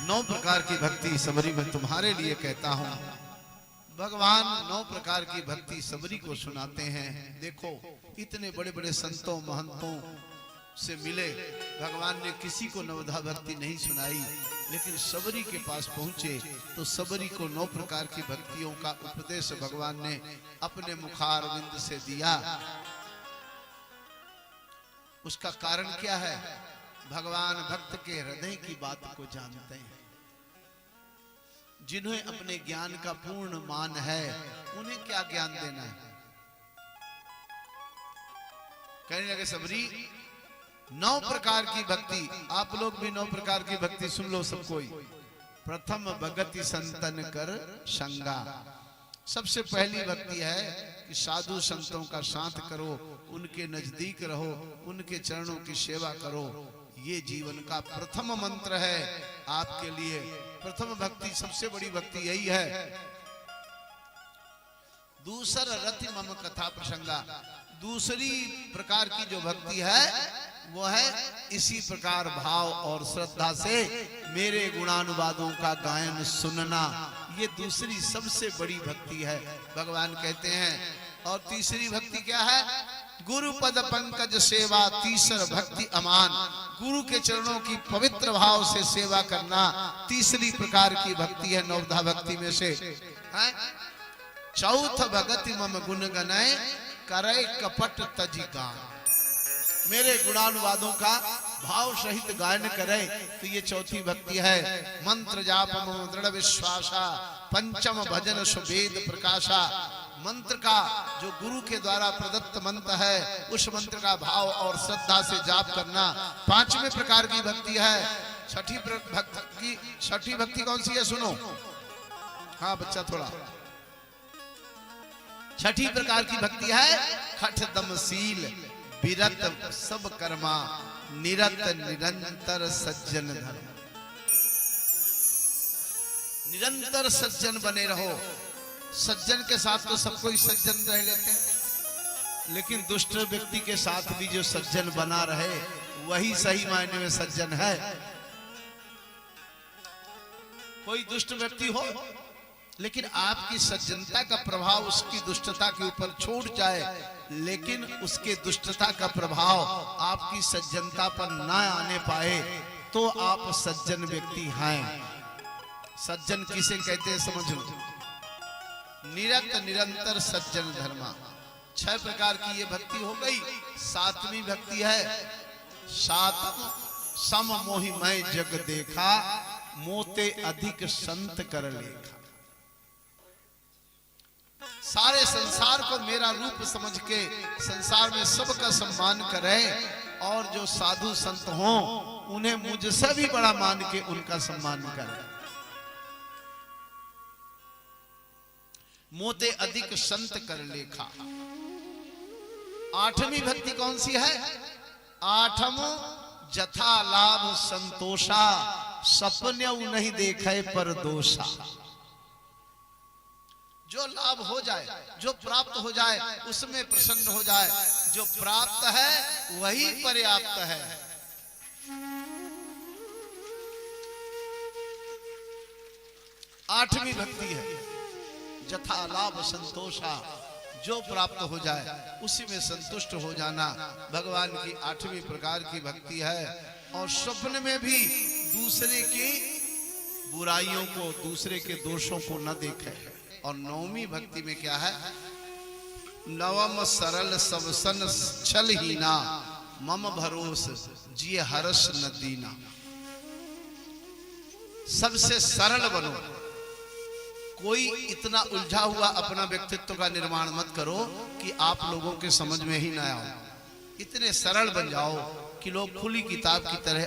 9 प्रकार की भक्ति सबरी में तुम्हारे लिए कहता हूं। भगवान 9 प्रकार की भक्ति सबरी को सुनाते हैं। देखो इतने बड़े बड़े संतों महंतों से मिले, भगवान ने किसी को नवधा भक्ति नहीं सुनाई, लेकिन सबरी के पास पहुंचे तो सबरी को 9 प्रकार की भक्तियों का उपदेश भगवान ने अपने मुखारविंद से दिया। उसका कारण क्या है? भगवान भक्त के हृदय की बात को जानते हैं। जिन्हें अपने ज्ञान का पूर्ण मान है, उन्हें क्या ज्ञान देना है? कहने लगे सबरी 9 प्रकार की भक्ति, आप लोग भी 9 प्रकार की भक्ति सुन लो सब कोई। प्रथम भगति संतन कर संगा, सबसे पहली भक्ति है कि साधु संतों का साथ करो, उनके नजदीक रहो, उनके चरणों की सेवा करो। ये जीवन का प्रथम मंत्र है आपके लिए। प्रथम भक्ति सबसे बड़ी भक्ति यही है। दूसरा रति मम कथा प्रसंगा, दूसरी प्रकार की जो भक्ति है वो है इसी प्रकार भाव और श्रद्धा से मेरे गुणानुवादों का गायन सुनना। ये दूसरी सबसे बड़ी भक्ति है, भगवान कहते हैं। और तीसरी भक्ति क्या है? गुरु पद पंकज सेवा, तीसर भक्ति अमान, गुरु के चरणों की पवित्र भाव से सेवा करना तीसरी प्रकार की भक्ति है नवधा भक्ति में से। चौथ भगति मम गुण गनय करे कपट तजिका, मेरे गुणानुवादों का भाव सहित गायन करे तो ये चौथी भक्ति है। मंत्र जाप मम दृढ़ विश्वासा, पंचम भजन सुवेद प्रकाशा, मंत्र का जो गुरु के द्वारा प्रदत्त मंत्र है उस मंत्र का भाव और श्रद्धा से जाप करना पांचवें प्रकार की भक्ति है। छठी भक्ति कौन सी है? सुनो। हाँ बच्चा थोड़ा। छठी प्रकार की भक्ति है खठ दमशील विरत सब कर्मा निरत निरंतर सज्जन धर्म। निरंतर सज्जन बने रहो। सज्जन के साथ तो सब कोई सज्जन रह लेते हैं, लेकिन दुष्ट व्यक्ति के साथ भी जो सज्जन बना रहे वही सही मायने में सज्जन है। कोई दुष्ट व्यक्ति हो लेकिन आपकी सज्जनता का प्रभाव उसकी दुष्टता के ऊपर छूट जाए, लेकिन उसके दुष्टता का प्रभाव आपकी सज्जनता पर ना आने पाए तो आप सज्जन व्यक्ति हैं। सज्जन किसे कहते हैं समझ लो। निरत निरंतर सज्जन धर्मा। 6 प्रकार की ये भक्ति हो गई। 7वीं भक्ति है सात सम मोहि मैं जग देखा, मोते अधिक संत कर लेखा। सारे संसार को मेरा रूप समझ के संसार में सबका सम्मान करे, और जो साधु संत हों उन्हें मुझसे भी बड़ा मान के उनका सम्मान करे। मोते अधिक संत कर लेखा। 8वीं भक्ति कौन सी है? 8म जथा लाभ संतोषा, सपने नहीं देखे पर दोषा। जो लाभ हो जाए, जो प्राप्त हो जाए उसमें प्रसन्न हो जाए। जो प्राप्त है वही पर्याप्त है। 8वीं भक्ति है जथा लाभ संतोषा, जो प्राप्त हो जाए उसी में संतुष्ट हो जाना भगवान की 8वीं प्रकार की भक्ति है। और स्वप्न में भी दूसरे की बुराइयों को, दूसरे के दोषों को न देखे। और 9वीं भक्ति में क्या है? नवम सरल सब सन छल हीना, मम भरोस जिये हर्ष न दीना। सबसे सरल बनो। कोई इतना उलझा हुआ अपना व्यक्तित्व का निर्माण मत करो कि आप लोगों के समझ में ही ना आओ। इतने सरल बन जाओ कि लोग खुली किताब की तरह